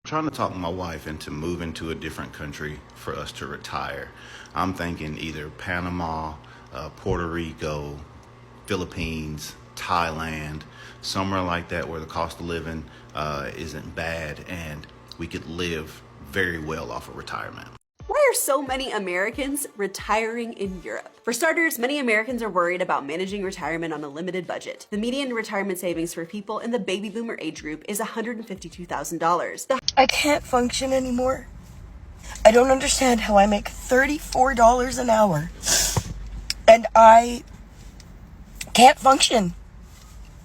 Trying to talk my wife into moving to a different country for us to retire. I'm thinking either Panama, Puerto Rico, Philippines, Thailand, somewhere like that where the cost of living isn't bad and we could live very well off of retirement. Why are so many Americans retiring in Europe? For starters, many Americans are worried about managing retirement on a limited budget. The median retirement savings for people in the baby boomer age group is $152,000. I can't function anymore. I don't understand how I make $34 an hour and I can't function.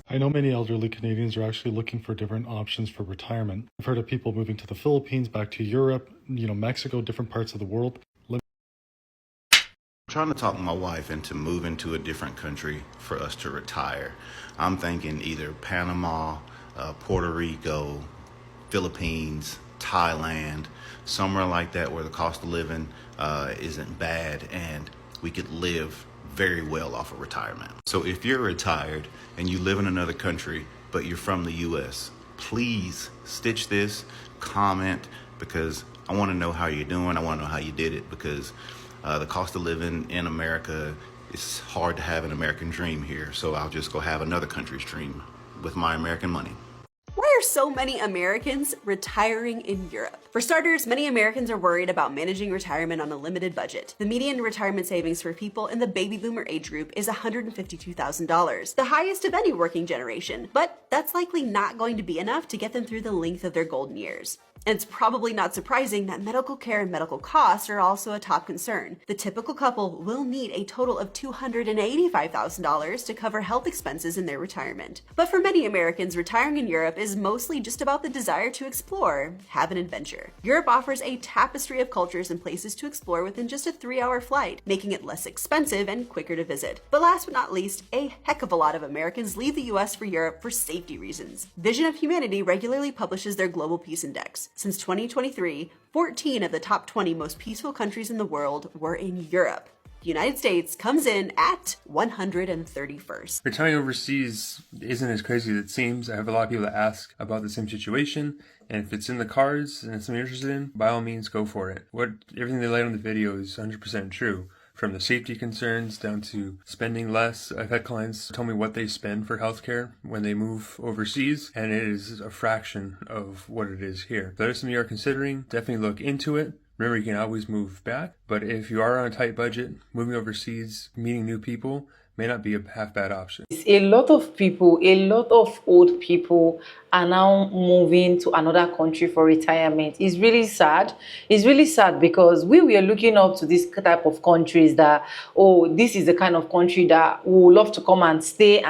I know many elderly Canadians are actually looking for different options for retirement. I've heard of people moving to the Philippines, back to Europe, Mexico, different parts of the world. Trying to talk my wife into moving to a different country for us to retire. I'm thinking either Panama, Puerto Rico, Philippines, Thailand, somewhere like that where the cost of living isn't bad and we could live very well off of retirement. So if you're retired and you live in another country, but you're from the US, please stitch this, comment, because I want to know how you're doing. I want to know how you did it, because the cost of living in America, it's hard to have an American dream here. So I'll just go have another country's dream with my American money. Why are so many Americans retiring in Europe? For starters, many Americans are worried about managing retirement on a limited budget. The median retirement savings for people in the baby boomer age group is $152,000, the highest of any working generation, but that's likely not going to be enough to get them through the length of their golden years. And it's probably not surprising that medical care and medical costs are also a top concern. The typical couple will need a total of $285,000 to cover health expenses in their retirement. But for many Americans, retiring in Europe is mostly just about the desire to explore, have an adventure. Europe offers a tapestry of cultures and places to explore within just a 3-hour flight, making it less expensive and quicker to visit. But last but not least, a heck of a lot of Americans leave the US for Europe for safety reasons. Vision of Humanity regularly publishes their Global Peace Index. Since 2023, 14 of the top 20 most peaceful countries in the world were in Europe. The United States comes in at 131st. Retiring overseas isn't as crazy as it seems. I have a lot of people that ask about the same situation, and if it's in the cards and it's something you're interested in, by all means go for it. Everything they laid on the video is 100% true. From the safety concerns down to spending less. I've had clients tell me what they spend for healthcare when they move overseas, and it is a fraction of what it is here. If that is something you are considering, definitely look into it. Remember, you can always move back, but if you are on a tight budget, moving overseas, meeting new people, may not be a half bad option. A lot of people, a lot of old people are now moving to another country for retirement. It's really sad. It's really sad because we were looking up to this type of countries that, oh, this is the kind of country that we would love to come and stay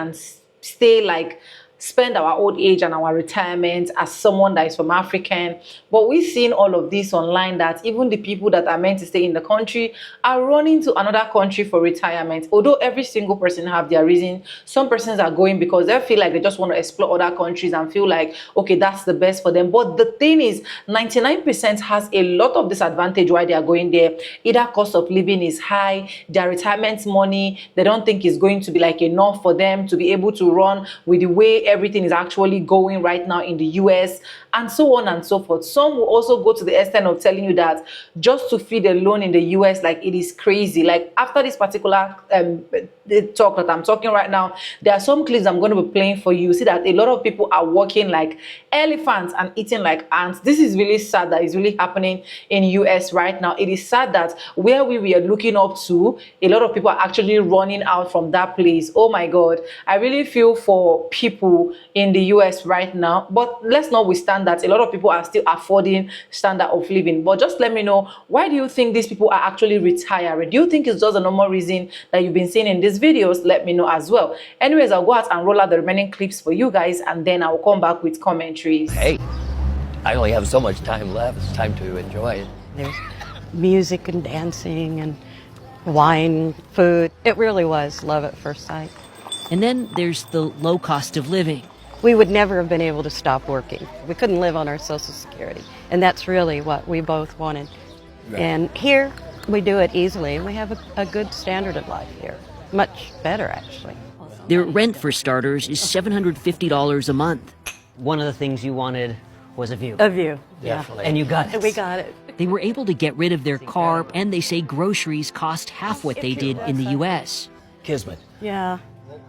like spend our old age and our retirement as someone that is from African. But we've seen all of this online, that even the people that are meant to stay in the country are running to another country for retirement. Although every single person have their reason, some persons are going because they feel like they just want to explore other countries and feel like, okay, that's the best for them. But the thing is, 99% has a lot of disadvantage why they are going there. Either cost of living is high, their retirement money, they don't think is going to be like enough for them to be able to run with the way everything is actually going right now in the US, and so on and so forth. Some will also go to the extent of telling you that just to feed alone in the US, like, it is crazy. Like, after this particular the talk that I'm talking right now, there are some clips I'm going to be playing for you. See that a lot of people are working like elephants and eating like ants. This is really sad that is really happening in US right now. It is sad that where we were looking up to, a lot of people are actually running out from that place. Oh my God, I really feel for people in the US right now. But let's not withstand that a lot of people are still affording standard of living. But just let me know, why do you think these people are actually retiring? Do you think it's just a normal reason that you've been seeing in these videos? Let me know as well. Anyways, I'll go out and roll out the remaining clips for you guys, and then I'll come back with commentaries. Hey, I only have so much time left. It's time to enjoy it. There's music and dancing and wine, food. It really was love at first sight. And then there's the low cost of living. We would never have been able to stop working. We couldn't live on our Social Security. And that's really what we both wanted. Right. And here, we do it easily. We have a good standard of life here. Much better, actually. Their rent, for starters, is $750 a month. One of the things you wanted was a view. A view. Definitely. And you got it. We got it. They were able to get rid of their car, and they say groceries cost half what they did in the U.S. Kismet. Yeah.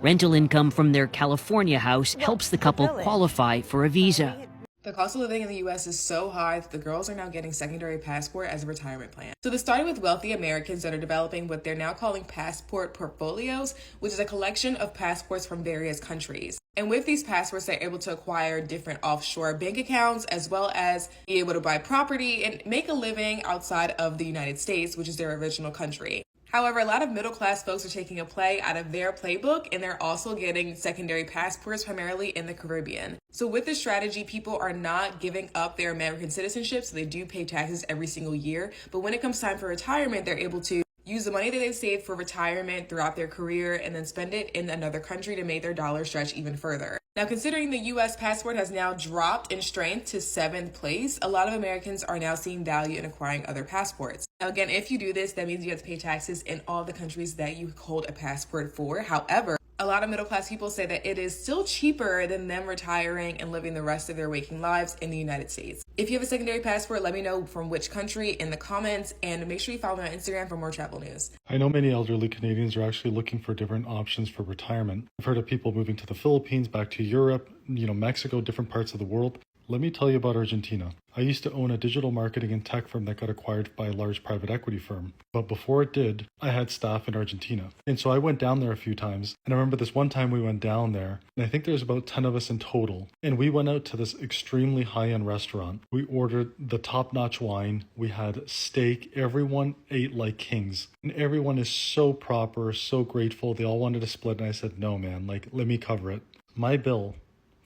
Rental income from their California house helps the couple qualify for a visa. The cost of living in the U.S. is so high that the girls are now getting secondary passport as a retirement plan. So this started with wealthy Americans that are developing what they're now calling passport portfolios, which is a collection of passports from various countries. And with these passports, they're able to acquire different offshore bank accounts, as well as be able to buy property and make a living outside of the United States, which is their original country. However, a lot of middle-class folks are taking a play out of their playbook, and they're also getting secondary passports primarily in the Caribbean. So with this strategy, people are not giving up their American citizenship, so they do pay taxes every single year. But when it comes time for retirement, they're able to use the money that they've saved for retirement throughout their career and then spend it in another country to make their dollar stretch even further. Now, considering the U.S. passport has now dropped in strength to 7th place, a lot of Americans are now seeing value in acquiring other passports. Now, again, if you do this, that means you have to pay taxes in all the countries that you hold a passport for. However, a lot of middle-class people say that it is still cheaper than them retiring and living the rest of their waking lives in the United States. If you have a secondary passport, let me know from which country in the comments, and make sure you follow me on Instagram for more travel news. I know many elderly Canadians are actually looking for different options for retirement. I've heard of people moving to the Philippines, back to Europe, Mexico, different parts of the world. Let me tell you about Argentina. I used to own a digital marketing and tech firm that got acquired by a large private equity firm. But before it did, I had staff in Argentina. And so I went down there a few times. And I remember this one time we went down there, and I think there's about 10 of us in total. And we went out to this extremely high-end restaurant. We ordered the top-notch wine. We had steak. Everyone ate like kings. And everyone is so proper, so grateful. They all wanted to split. And I said, no, man, let me cover it. My bill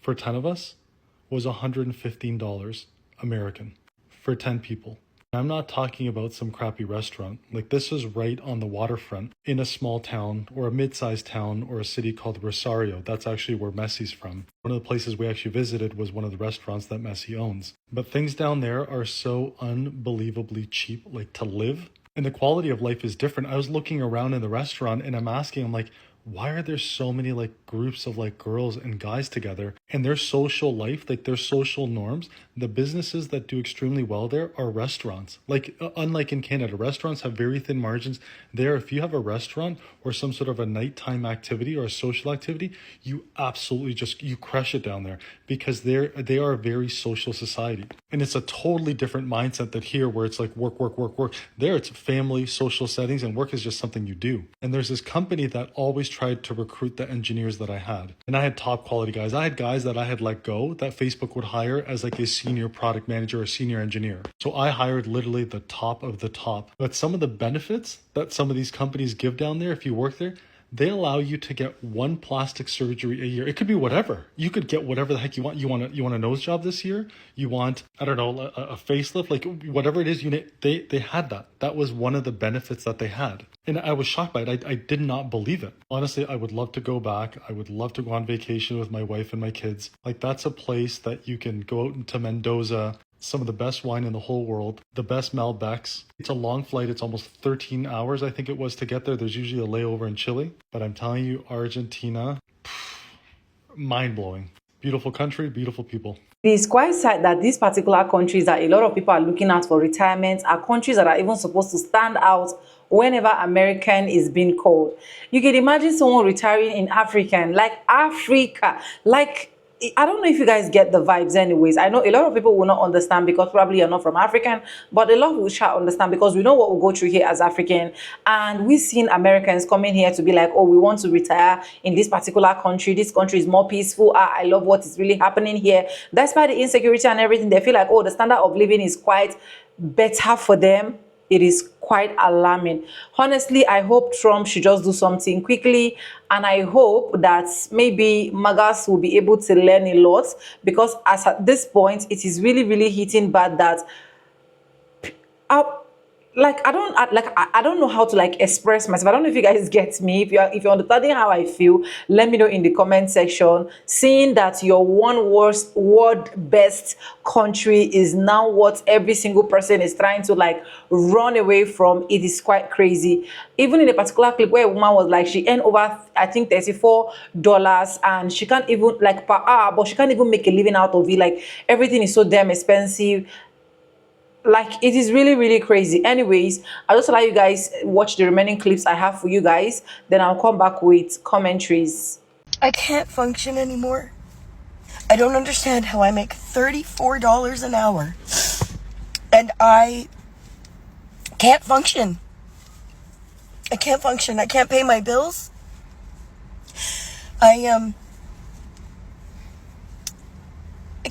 for 10 of us was $115 American for 10 people. I'm not talking about some crappy restaurant. This is right on the waterfront in a small town or a mid-sized town or a city called Rosario. That's actually where Messi's from. One of the places we actually visited was one of the restaurants that Messi owns. But things down there are so unbelievably cheap, to live. And the quality of life is different. I was looking around in the restaurant and I'm asking, why are there so many groups of girls and guys together, and their social life, their social norms, the businesses that do extremely well there are restaurants. Unlike in Canada, restaurants have very thin margins. There, if you have a restaurant or some sort of a nighttime activity or a social activity, you absolutely you crush it down there, because they are a very social society. And it's a totally different mindset than here, where it's work. There it's family, social settings, and work is just something you do. And there's this company that always tried to recruit the engineers that I had. And I had top quality guys. I had guys that I had let go that Facebook would hire as a senior product manager or senior engineer. So I hired literally the top of the top. But some of the benefits that some of these companies give down there, if you work there, they allow you to get one plastic surgery a year. It could be whatever. You could get whatever the heck you want. You want a nose job this year? You want, I don't know, a facelift? Whatever it is, they had that. That was one of the benefits that they had. And I was shocked by it. I did not believe it. Honestly, I would love to go back. I would love to go on vacation with my wife and my kids. That's a place that you can go out into Mendoza, some of the best wine in the whole world, the best Malbecs. It's a long flight. It's almost 13 hours, I think it was, to get there. There's usually a layover in Chile. But I'm telling you, Argentina, mind-blowing. Beautiful country, beautiful people. It is quite sad that these particular countries that a lot of people are looking at for retirement are countries that are even supposed to stand out whenever American is being called. You can imagine someone retiring in Africa, Africa, I don't know if you guys get the vibes anyways. I know a lot of people will not understand because probably you're not from African, but a lot will try to understand because we know what we go through here as African. And we've seen Americans coming here to be we want to retire in this particular country. This country is more peaceful. I love what is really happening here. Despite the insecurity and everything, they feel the standard of living is quite better for them. It is quite alarming. Honestly, I hope Trump should just do something quickly, and I hope that maybe MAGAs will be able to learn a lot, because at this point, it is really, really hitting bad that like I don't know how to like express myself. I don't know if you guys get me. If you're understanding how I feel, let me know in the comment section. Seeing that your one world best country is now what every single person is trying to like run away from, it is quite crazy. Even in a particular clip where a woman was like, she earned over I think $34 and she can't even like per hour, but she can't even make a living out of it. Like everything is so damn expensive. Like it is really, really crazy. Anyways, I'll just allow you guys watch the remaining clips I have for you guys, then I'll come back with commentaries. I can't function anymore. I don't understand how I make $34 an hour and I can't function. I can't function. I can't pay my bills. I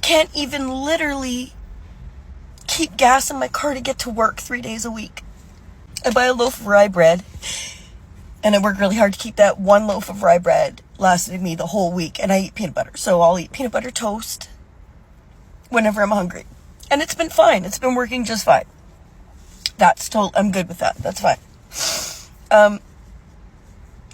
can't even literally keep gas in my car to get to work 3 days a week. I buy a loaf of rye bread and I work really hard to keep that one loaf of rye bread lasting me the whole week, and I eat peanut butter. So I'll eat peanut butter toast whenever I'm hungry. And it's been fine. It's been working just fine. I'm good with that. That's fine.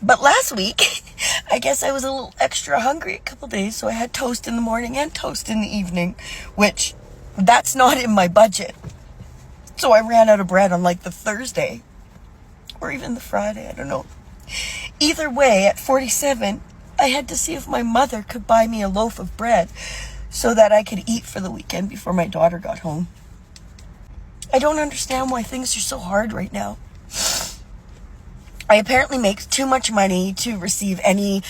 But last week, I guess I was a little extra hungry a couple days, so I had toast in the morning and toast in the evening, which that's not in my budget. So I ran out of bread on like the Thursday or even the Friday, I don't know. Either way, at 47, I had to see if my mother could buy me a loaf of bread so that I could eat for the weekend before my daughter got home. I don't understand why things are so hard right now. I apparently make too much money to receive any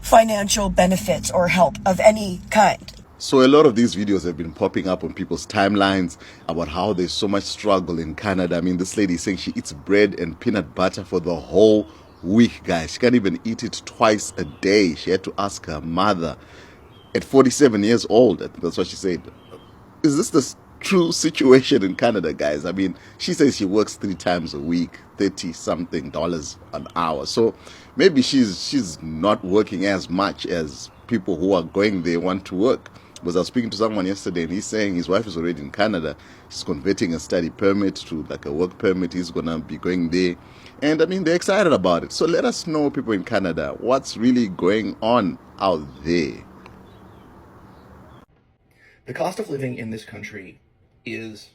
financial benefits or help of any kind. So a lot of these videos have been popping up on people's timelines about how there's so much struggle in Canada. I mean, this lady is saying she eats bread and peanut butter for the whole week, guys. She can't even eat it twice a day. She had to ask her mother at 47 years old. That's what she said. Is this the true situation in Canada, guys? I mean, she says she works 3 times a week, $30-something an hour. So maybe she's not working as much as people who are going there want to work. Because I was speaking to someone yesterday and he's saying his wife is already in Canada. She's converting a study permit to like a work permit. He's going to be going there. And I mean, they're excited about it. So let us know, people in Canada, what's really going on out there. The cost of living in this country is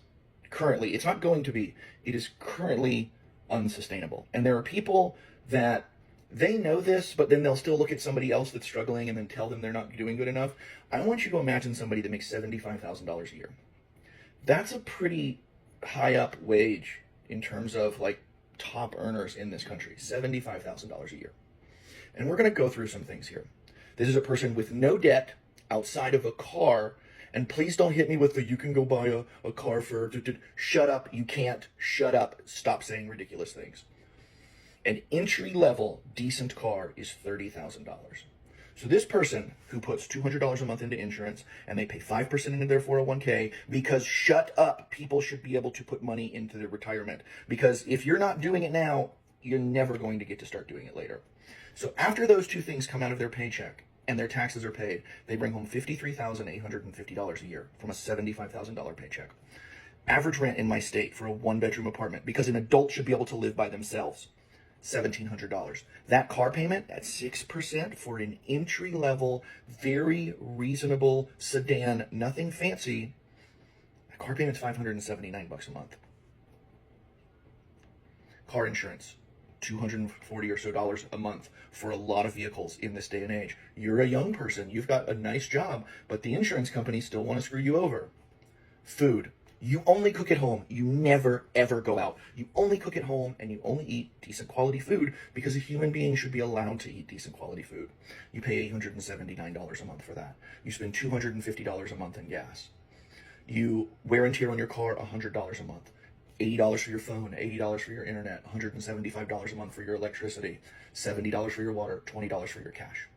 currently, it's not going to be, it is currently unsustainable. And there are people that they know this, but then they'll still look at somebody else that's struggling and then tell them they're not doing good enough. I want you to imagine somebody that makes $75,000 a year. That's a pretty high up wage in terms of like top earners in this country, $75,000 a year. And we're going to go through some things here. This is a person with no debt outside of a car. And please don't hit me with the, you can go buy a car for, shut up, you can't, shut up, stop saying ridiculous things. An entry-level decent car is $30,000. So this person who puts $200 a month into insurance and they pay 5% into their 401k because shut up, people should be able to put money into their retirement. Because if you're not doing it now, you're never going to get to start doing it later. So after those two things come out of their paycheck and their taxes are paid, they bring home $53,850 a year from a $75,000 paycheck. Average rent in my state for a 1-bedroom apartment, because an adult should be able to live by themselves, $1,700. That car payment at 6% for an entry-level, very reasonable sedan, nothing fancy, a car payment's $579 a month. Car insurance, $240 or so a month for a lot of vehicles in this day and age. You're a young person, you've got a nice job, but the insurance companies still want to screw you over. Food. You only cook at home. You never, ever go out. You only cook at home and you only eat decent quality food because a human being should be allowed to eat decent quality food. You pay $879 a month for that. You spend $250 a month in gas. You wear and tear on your car $100 a month. $80 for your phone, $80 for your internet, $175 a month for your electricity, $70 for your water, $20 for your cash.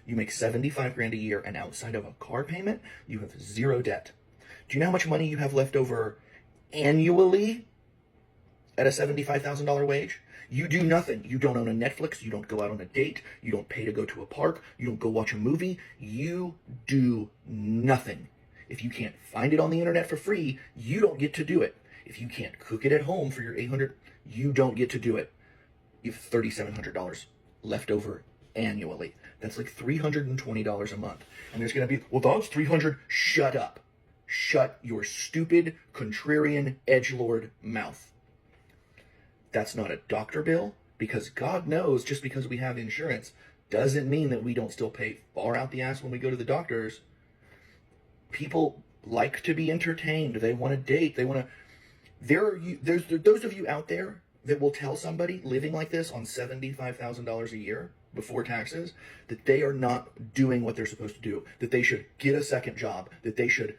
You make $75,000 a year, and outside of a car payment, you have zero debt. Do you know how much money you have left over annually at a $75,000 wage? You do nothing. You don't own a Netflix. You don't go out on a date. You don't pay to go to a park. You don't go watch a movie. You do nothing. If you can't find it on the internet for free, you don't get to do it. If you can't cook it at home for your $800, you don't get to do it. You have $3,700 left over annually. That's like $320 a month. And there's going to be, well, that's $300. Shut up. Shut your stupid, contrarian, edgelord mouth. That's not a doctor bill, because God knows just because we have insurance doesn't mean that we don't still pay far out the ass when we go to the doctors. People like to be entertained. They want to date. They want to... There's those of you out there that will tell somebody living like this on $75,000 a year before taxes that they are not doing what they're supposed to do, that they should get a second job, that they should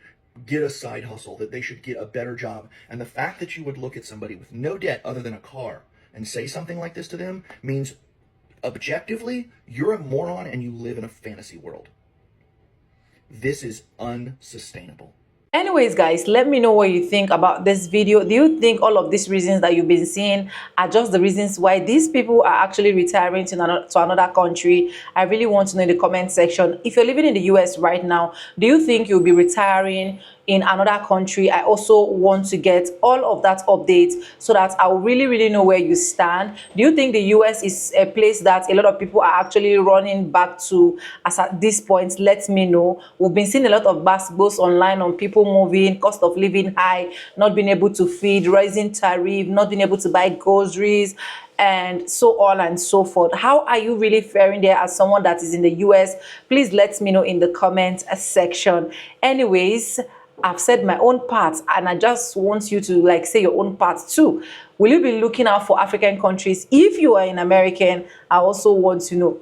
get a side hustle, that they should get a better job. And the fact that you would look at somebody with no debt other than a car and say something like this to them means objectively you're a moron and you live in a fantasy world. This is unsustainable. Anyways, guys, let me know what you think about this video. Do you think all of these reasons that you've been seeing are just the reasons why these people are actually retiring to another country? I really want to know in the comment section. If you're living in the US right now, do you think you'll be retiring in another country? I also want to get all of that update so that I'll really know where you stand. Do you think the US is a place that a lot of people are actually running back to as at this point? Let me know. We've been seeing a lot of basketballs online on people moving, cost of living high, not being able to feed, rising tariff, not being able to buy groceries, and so on and so forth. How are you really faring there as someone that is in the US? Please let me know in the comment section. Anyways, I've said my own part, and I just want you to say your own part too. Will you be looking out for African countries? If you are an American, I also want to know.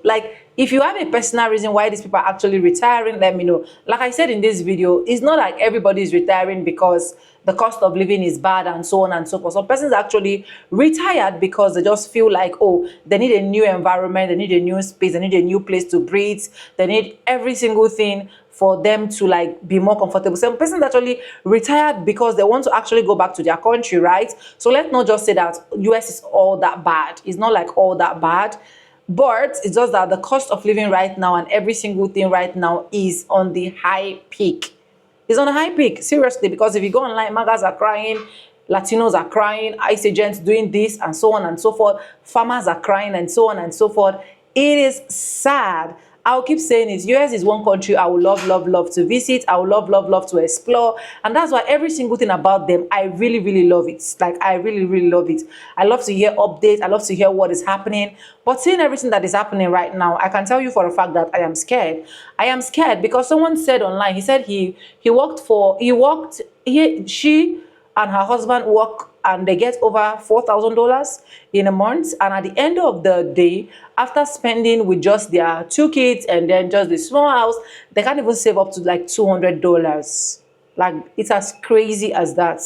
If you have a personal reason why these people are actually retiring, let me know. Like I said in this video, it's not like everybody is retiring because the cost of living is bad and so on and so forth. Some persons actually retired because they just feel like, oh, they need a new environment, they need a new space, they need a new place to breathe, they need every single thing for them to be more comfortable. Some persons actually retired because they want to actually go back to their country, right? So let's not just say that US is all that bad. It's not like all that bad. But it's just that the cost of living right now and every single thing right now is on the high peak. It's on a high peak, seriously, because if you go online, MAGAs are crying, Latinos are crying, ICE agents doing this and so on and so forth, farmers are crying and so on and so forth. It is sad. I'll keep saying it. US is one country I would love to visit. I would love to explore. And that's why every single thing about them, I really love it. I really love it. I love to hear updates. I love to hear what is happening. But seeing everything that is happening right now, I can tell you for a fact that I am scared. I am scared because someone said online, he said she and her husband work and they get over $4,000 in a month. And at the end of the day, after spending with just their 2 kids and then just the small house, they can't even save up to $200. It's as crazy as that.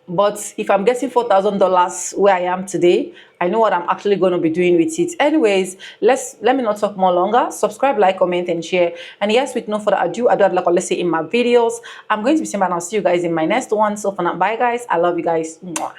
But if I'm getting $4,000 where I am today, I know what I'm actually going to be doing with it. Anyways, let me not talk more longer. Subscribe, like, comment, and share. And yes, with no further ado, I do like let's say in my videos. I'm going to be saying bye and I'll see you guys in my next one. So for now, bye guys. I love you guys. Mwah.